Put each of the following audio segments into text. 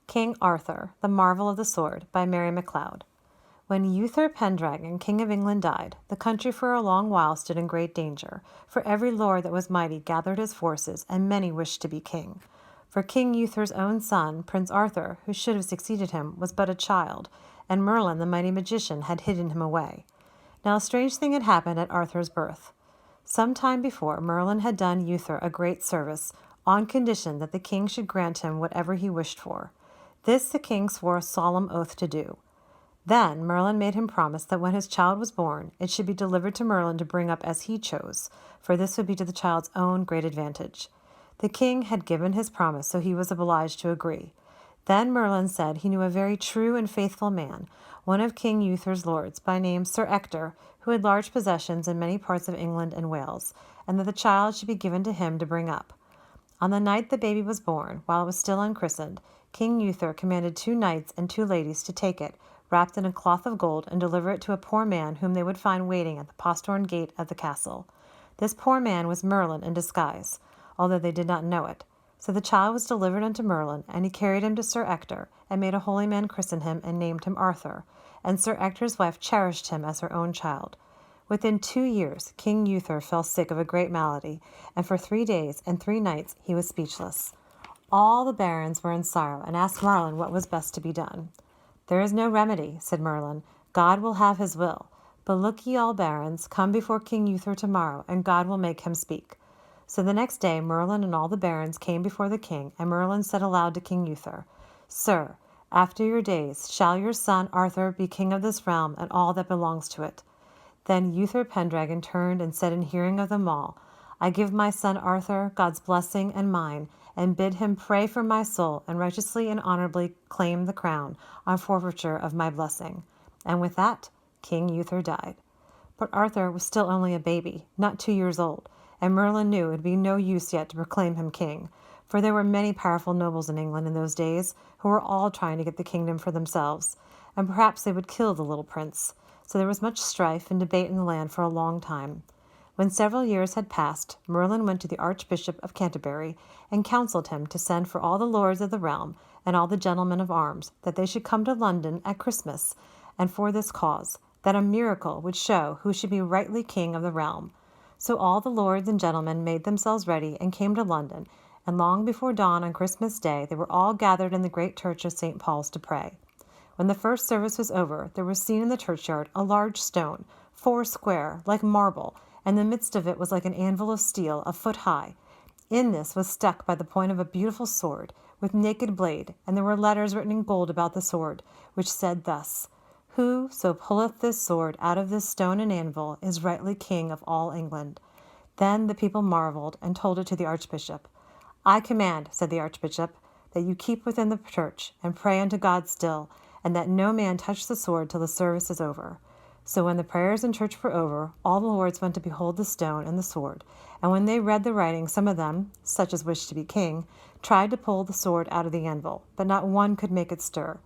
King Arthur, The Marvel of the Sword by Mary MacLeod. When Uther Pendragon, King of England, died, the country for a long while stood in great danger, for every lord that was mighty gathered his forces, and many wished to be king. For King Uther's own son, Prince Arthur, who should have succeeded him, was but a child, and Merlin, the mighty magician, had hidden him away. Now a strange thing had happened at Arthur's birth. Some time before, Merlin had done Uther a great service, on condition that the king should grant him whatever he wished for. This the king swore a solemn oath to do. Then Merlin made him promise that when his child was born, it should be delivered to Merlin to bring up as he chose, for this would be to the child's own great advantage. The king had given his promise, so he was obliged to agree. Then Merlin said he knew a very true and faithful man, one of King Uther's lords, by name Sir Ector, who had large possessions in many parts of England and Wales, and that the child should be given to him to bring up. On the night the baby was born, while it was still unchristened, King Uther commanded 2 knights and 2 ladies to take it, wrapped in a cloth of gold, and deliver it to a poor man whom they would find waiting at the postern gate of the castle. This poor man was Merlin in disguise, although they did not know it. So the child was delivered unto Merlin, and he carried him to Sir Ector, and made a holy man christen him, and named him Arthur. And Sir Ector's wife cherished him as her own child. Within 2 years, King Uther fell sick of a great malady, and for 3 days and 3 nights he was speechless. All the barons were in sorrow, and asked Merlin what was best to be done. "There is no remedy," said Merlin. "God will have his will. But look ye all barons, come before King Uther tomorrow, and God will make him speak." So the next day Merlin and all the barons came before the king, and Merlin said aloud to King Uther, "Sir, after your days shall your son Arthur be king of this realm and all that belongs to it." Then Uther Pendragon turned and said in hearing of them all, "I give my son Arthur God's blessing and mine, and bid him pray for my soul, and righteously and honorably claim the crown, on forfeiture of my blessing." And with that, King Uther died. But Arthur was still only a baby, not 2 years old, and Merlin knew it would be no use yet to proclaim him king, for there were many powerful nobles in England in those days who were all trying to get the kingdom for themselves, and perhaps they would kill the little prince. So there was much strife and debate in the land for a long time. When several years had passed, Merlin went to the Archbishop of Canterbury and counselled him to send for all the lords of the realm and all the gentlemen of arms, that they should come to London at Christmas, and for this cause, that a miracle would show who should be rightly king of the realm. So all the lords and gentlemen made themselves ready and came to London, and long before dawn on Christmas Day they were all gathered in the great church of St. Paul's to pray. When the first service was over, there was seen in the churchyard a large stone, 4 square, like marble, and the midst of it was like an anvil of steel, a foot high. In this was stuck by the point of a beautiful sword, with naked blade, and there were letters written in gold about the sword, which said thus, "Who so pulleth this sword out of this stone and anvil is rightly king of all England." Then the people marveled, and told it to the archbishop. "I command," said the archbishop, "that you keep within the church, and pray unto God still, and that no man touch the sword till the service is over." So when the prayers in church were over, all the lords went to behold the stone and the sword, and when they read the writing, some of them, such as wished to be king, tried to pull the sword out of the anvil, but not one could make it stir.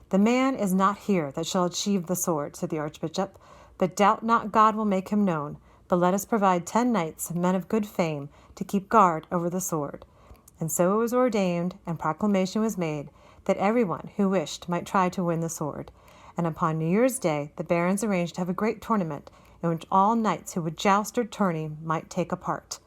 "The man is not here that shall achieve the sword," said the archbishop, "but doubt not God will make him known, but let us provide 10 knights, men of good fame, to keep guard over the sword." And so it was ordained, and proclamation was made, that everyone who wished might try to win the sword. And upon New Year's Day the barons arranged to have a great tournament, in which all knights who would joust or tourney might take a part.